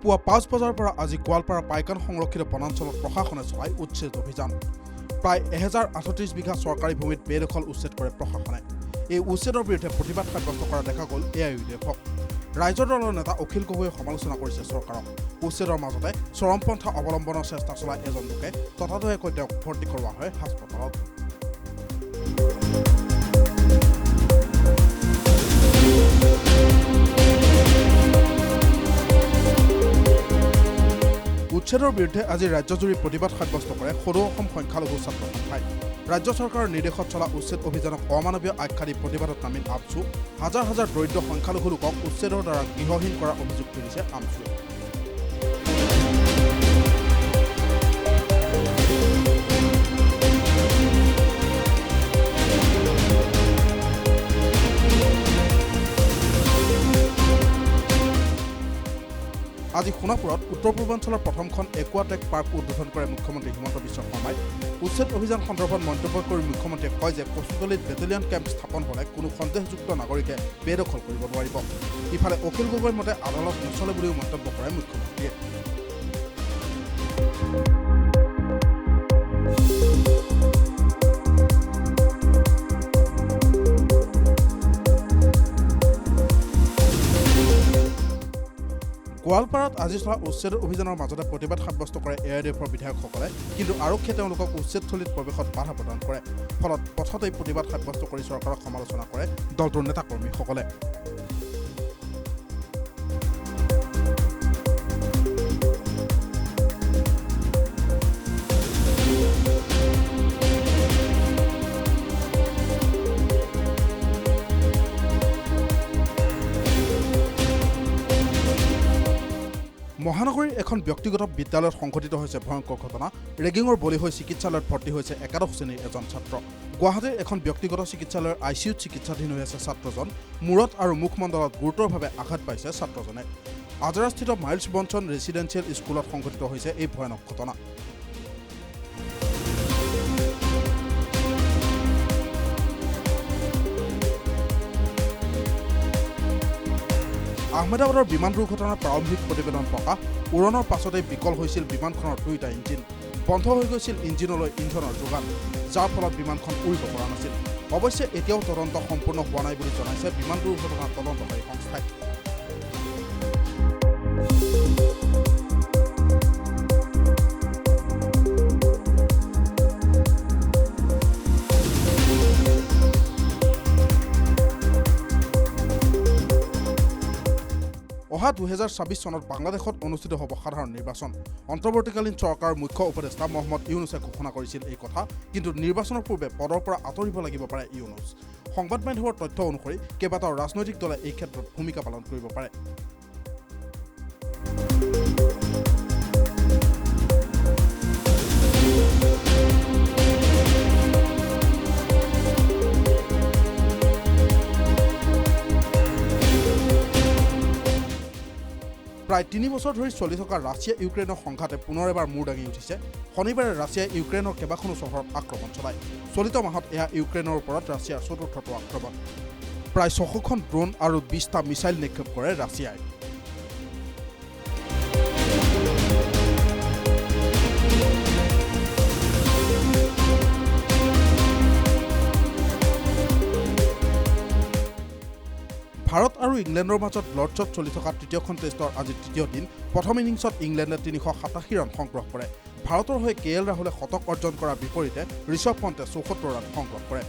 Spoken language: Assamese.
পুৱা ৫ বজাৰ পৰা আজি গোৱালপাৰা পাইকান সংৰক্ষিত বনাঞ্চলত প্ৰশাসনে চলাই উচ্ছেদ অভিযান। প্ৰায় 1038 বিঘা চৰকাৰী ভূমিত বেদখল উচ্ছেদ কৰে প্ৰশাসনে। এই উচ্ছেদৰ বিৰুদ্ধে প্ৰতিবাদ সাব্যস্ত কৰা দেখা গ'ল এআইইউডিএফক। ৰাইজৰ দলৰ নেতা অখিল গগৈয়ে সমালোচনা কৰিছে চৰকাৰক। উচ্ছেদৰ মাজতে চৰমপন্থা অৱলম্বনৰ চেষ্টা চলাই এজন লোকে ততাতৈয়াকৈ তেওঁক ভৰ্তি কৰোৱা হয় হাস্পতালত। উচ্ছেদৰ বিৰুদ্ধে আজি ৰাজ্যজুৰি প্ৰতিবাদ সাব্যস্ত কৰে সদৌ অসম সংখ্যালঘু ছাত্ৰ সন্থাই। ৰাজ্য চৰকাৰৰ নিৰ্দেশত চলা উচ্ছেদ অভিযানক অমানৱীয় আখ্যা দি প্ৰতিবাদত নামি আমছু হাজাৰ হাজাৰ দৰিদ্ৰ সংখ্যালঘু লোকক উচ্ছেদৰ দ্বাৰা গৃহহীন কৰাৰ অভিযোগ তুলিছে আমছুৱে। আজি সোণাপুৰত উত্তৰ পূৰ্বাঞ্চলৰ প্ৰথমখন একুৱাটেক পাৰ্ক উদ্বোধন কৰে মুখ্যমন্ত্ৰী হিমন্ত বিশ্ব শৰ্মাই। উচ্ছেদ অভিযান সন্দৰ্ভত মন্তব্য কৰি মুখ্যমন্ত্ৰীয়ে কয় যে পশুতলীত বেটেলিয়ন কেম্প স্থাপন হ'লে কোনো সন্দেহযুক্ত নাগৰিকে বেদখল কৰিব নোৱাৰিব। ইফালে অখিল গগৈৰ মতে আদালত নচলে বুলিও মন্তব্য কৰে মুখ্যমন্ত্ৰীয়ে। গোৱালপাৰাত আজি চলা উচ্ছেদ অভিযানৰ মাজতে প্ৰতিবাদ সাব্যস্ত কৰে এআইইউডিএফৰ বিধায়কসকলে, কিন্তু আৰক্ষীয়ে তেওঁলোকক উচ্ছেদস্থলীত প্ৰৱেশত বাধা প্ৰদান কৰে। ফলত পথতেই প্ৰতিবাদ সাব্যস্ত কৰি চৰকাৰক সমালোচনা কৰে দলটোৰ নেতাকৰ্মীসকলে। মহানগৰীৰ এখন ব্যক্তিগত বিদ্যালয়ত সংঘটিত হৈছে ভয়ংকৰ ঘটনা। ৰেগিঙৰ বলি হৈ চিকিৎসালয়ত ভৰ্তি হৈছে একাদশ শ্ৰেণীৰ এজন ছাত্ৰ। গুৱাহাটীৰ এখন ব্যক্তিগত চিকিৎসালয়ৰ ICUত চিকিৎসাধীন হৈ আছে ছাত্ৰজন। মূৰত আৰু মুখমণ্ডলত গুৰুতৰভাৱে আঘাত পাইছে ছাত্ৰজনে। আজৰাস্থিত মাইলছ বনছন ৰেচিডেঞ্চিয়েল স্কুলত সংঘটিত হৈছে এই ভয়ানক ঘটনা। আহমেদাবাদৰ বিমান দুৰ্ঘটনাৰ প্ৰাৰম্ভিক প্ৰতিবেদন প্ৰকাশ। উৰণৰ পাছতেই বিকল হৈছিল বিমানখনৰ 2টা ইঞ্জিন। বন্ধ হৈ গৈছিল ইঞ্জিনলৈ ইন্ধনৰ যোগান, যাৰ ফলত বিমানখন উৰিব পৰা নাছিল। অৱশ্যে এতিয়াও তদন্ত সম্পূৰ্ণ হোৱা নাই বুলি জনাইছে বিমান দুৰ্ঘটনাৰ তদন্তকাৰী সংস্থাই। অহা 2026 চনত বাংলাদেশত অনুষ্ঠিত হ'ব সাধাৰণ নিৰ্বাচন। অন্তৰ্বৰ্তীকালীন চৰকাৰৰ মুখ্য উপদেষ্টা মহম্মদ ইউনুছে ঘোষণা কৰিছিল এই কথা, কিন্তু নিৰ্বাচনৰ পূৰ্বে পদৰ পৰা আঁতৰিব লাগিব পাৰে ইউনুছ। সংবাদ মাধ্যমৰ তথ্য অনুসৰি কেইবাটাও ৰাজনৈতিক দলে এই ক্ষেত্ৰত ভূমিকা পালন কৰিব পাৰে। প্ৰায় 3 বছৰ ধৰি চলি থকা ৰাছিয়া ইউক্ৰেইনৰ সংঘাতে পুনৰ এবাৰ মূৰ দাঙি উঠিছে। শনিবাৰে ৰাছিয়াই ইউক্ৰেইনৰ কেইবাখনো চহৰত আক্ৰমণ চলায়। চলিত মাহত এয়া ইউক্ৰেইনৰ ওপৰত ৰাছিয়াৰ 4ৰ্থটো আক্ৰমণ। প্ৰায় 600খন ড্ৰোন আৰু 20টা মিছাইল নিক্ষেপ কৰে ৰাছিয়াই। ভাৰত আৰু ইংলেণ্ডৰ মাজত লৰ্ডছত চলি থকা তৃতীয়খন টেষ্টৰ আজি তৃতীয় দিন। প্ৰথম ইনিংছত ইংলেণ্ডে 387 ৰান সংগ্ৰহ কৰে। ভাৰতৰ হৈ KL ৰাহুলে শতক অৰ্জন কৰাৰ বিপৰীতে ঋষভ পন্তে 74 ৰান সংগ্ৰহ কৰে।